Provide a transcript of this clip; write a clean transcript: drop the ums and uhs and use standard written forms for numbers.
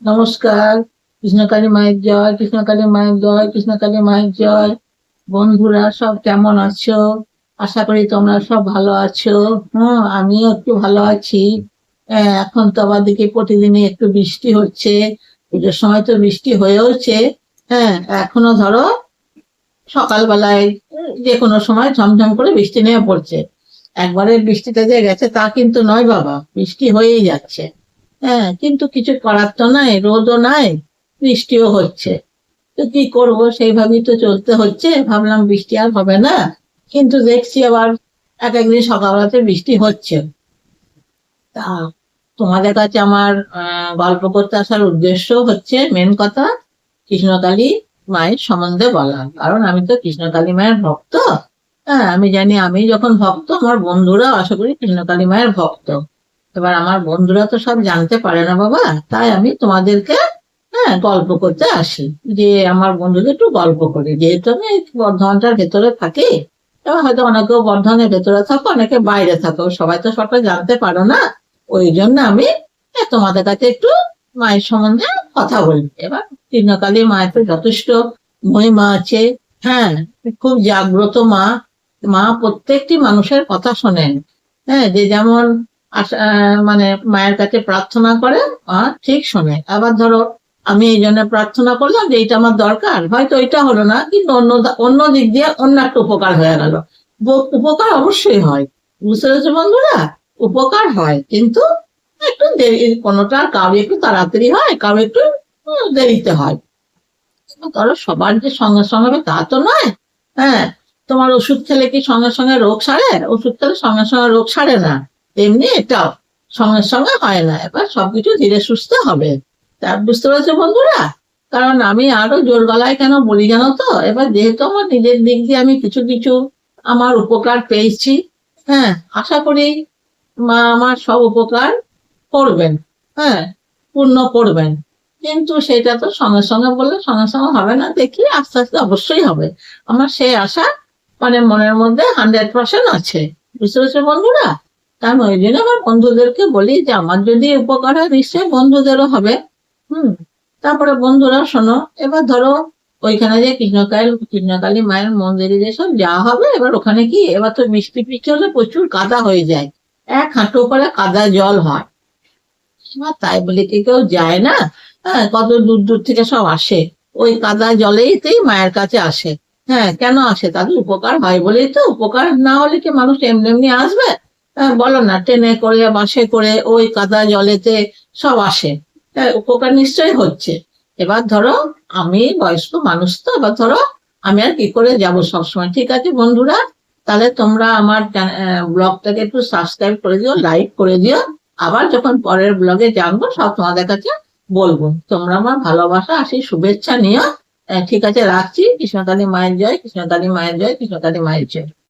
নমস্কার। কৃষ্ণকালী মায়ের জয়, কৃষ্ণকালী মায়ের জয়, কৃষ্ণকালী মায়ের জয়। বন্ধুরা সব কেমন আছো? আশা করি তোমরা সব ভালো আছো। আমিও একটু ভালো আছি। এখন তো আবার দেখি প্রতিদিনই একটু বৃষ্টি হচ্ছে। পুজোর সময় তো বৃষ্টি হয়েওছে। হ্যাঁ, এখনো ধরো সকালবেলায় যে কোনো সময় ঝমঝম করে বৃষ্টি নেমে পড়ছে। একবারে বৃষ্টিটা যে গেছে তা কিন্তু নয় বাবা, বৃষ্টি হয়েই যাচ্ছে। হ্যাঁ, কিন্তু কিছু করার তো নাই, রোদও নাই, বৃষ্টিও হচ্ছে। তো কি করব, সেইভাবেই তো চলতে হচ্ছে। ভাবলাম বৃষ্টি আর হবে না, কিন্তু দেখছি আবার এক একদিন সকালবেলাতে বৃষ্টি হচ্ছে। তা তোমাদের কাছে আমার গল্প করতে আসার উদ্দেশ্য হচ্ছে, মেন কথা, কৃষ্ণকালী মায়ের সম্বন্ধে বলা। কারণ আমি তো কৃষ্ণকালী মায়ের ভক্ত। হ্যাঁ, আমি জানি আমি যখন ভক্ত, আমার বন্ধুরা আশা করি কৃষ্ণকালী মায়ের ভক্ত। এবার আমার বন্ধুরা তো সব জানতে পারে না বাবা, তাই আমি তোমাদেরকে গল্প করতে আসি। যে আমার বন্ধুদের একটু গল্প করি, যেহেতু আমি এই বর্ধমানটার ভেতরে থাকি। এবার হয়তো অনেকেও বর্ধমানের ভেতরে থাকো, অনেকে বাইরে থাকো, সবাই তো সবটা জানতে পারো না। ওই জন্য আমি তোমাদের কাছে একটু মায়ের সম্বন্ধে কথা বলি। এবার কৃষ্ণকালী মায়ের তো যথেষ্ট মহিমা আছে। হ্যাঁ, খুব জাগ্রত মা। মা প্রত্যেকটি মানুষের কথা শোনেন। হ্যাঁ, যে যেমন মানে মায়ের কাছে প্রার্থনা করে, মা ঠিক শোনে। আবার ধরো আমি এই জন্য প্রার্থনা করলাম যে এইটা আমার দরকার, হয়তো ওইটা হলো না, কিন্তু অন্য অন্য দিক দিয়ে অন্য একটা উপকার হয়ে গেল। উপকার অবশ্যই হয়, বুঝতে পেরেছো বন্ধুরা? উপকার হয়, কিন্তু একটু দেরি। কোনোটা কারো একটু তাড়াতাড়ি হয়, কারো একটু দেরিতে হয়। ধরো সবার যে সঙ্গে সঙ্গে হবে তা তো নয়। হ্যাঁ, তোমার ওষুধ খেলে কি সঙ্গে সঙ্গে রোগ সারে? ওষুধ খেলে সঙ্গে সঙ্গে রোগ সারে না। তেমনি এটাও সঙ্গে সঙ্গে হয় না, এবার সবকিছু ধীরে সুস্থে হবে। তা বুঝতে পেরেছো বন্ধুরা? কারণ আমি আরো জোর গলায় কেন বলি জানো তো? এবার যেহেতু আমার নিজের দিক দিয়ে আমি কিছু কিছু আমার উপকার পেয়েছি। হ্যাঁ, আশা করি মা আমার সব উপকার করবেন। হ্যাঁ, পূর্ণ করবেন। কিন্তু সেটা তো সঙ্গে সঙ্গে বললে সঙ্গে সঙ্গে হবে না, দেখি আস্তে আস্তে অবশ্যই হবে। আমার সেই আশা মানে মনের মধ্যে 100% আছে। বুঝতে পেরেছো বন্ধুরা? তাই ওই জন্য আমার বন্ধুদেরকে বলি যে আমার যদি উপকার হয় নিশ্চয়ই বন্ধুদেরও হবে। হুম। তারপরে বন্ধুরা শোনো, এবার ধরো ওইখানে যে কৃষ্ণকালী মায়ের মন্দিরে যেসব যাওয়া হবে, এবার ওখানে কি, এবার তো বৃষ্টি ফিষ্টি হলে প্রচুর কাদা হয়ে যায়। এক হাঁটু করে কাদা জল হয়। এবার তাই বলে কি কেউ যায় না? হ্যাঁ, কত দূর দূর থেকে সব আসে। ওই কাদা জলেইতেই মায়ের কাছে আসে। হ্যাঁ, কেন আসে? তাদের উপকার হয় বলেই তো। উপকার না হলে কি মানুষ এমনি এমনি আসবে? বলো না, ট্রেনে করে বাসে করে ওই কাদা জলেতে সব আসে। হ্যাঁ, উপকার নিশ্চয়ই হচ্ছে। এবার ধরো আমি বয়স্ক মানুষ, তো এবার ধরো আমি আর কি করে যাব সবসময়। ঠিক আছে বন্ধুরা, তাহলে তোমরা আমার ব্লগটাকে একটু সাবস্ক্রাইব করে দিও, লাইক করে দিও। আবার যখন পরের ব্লগে জানবো সব তোমাদের কাছে বলবো। তোমরা আমার ভালোবাসা আর সেই শুভেচ্ছা নিও। ঠিক আছে, রাখছি। কৃষ্ণকালী মায়ের জয়, কৃষ্ণকালী মায়ের জয়, কৃষ্ণকালী মায়ের জয়।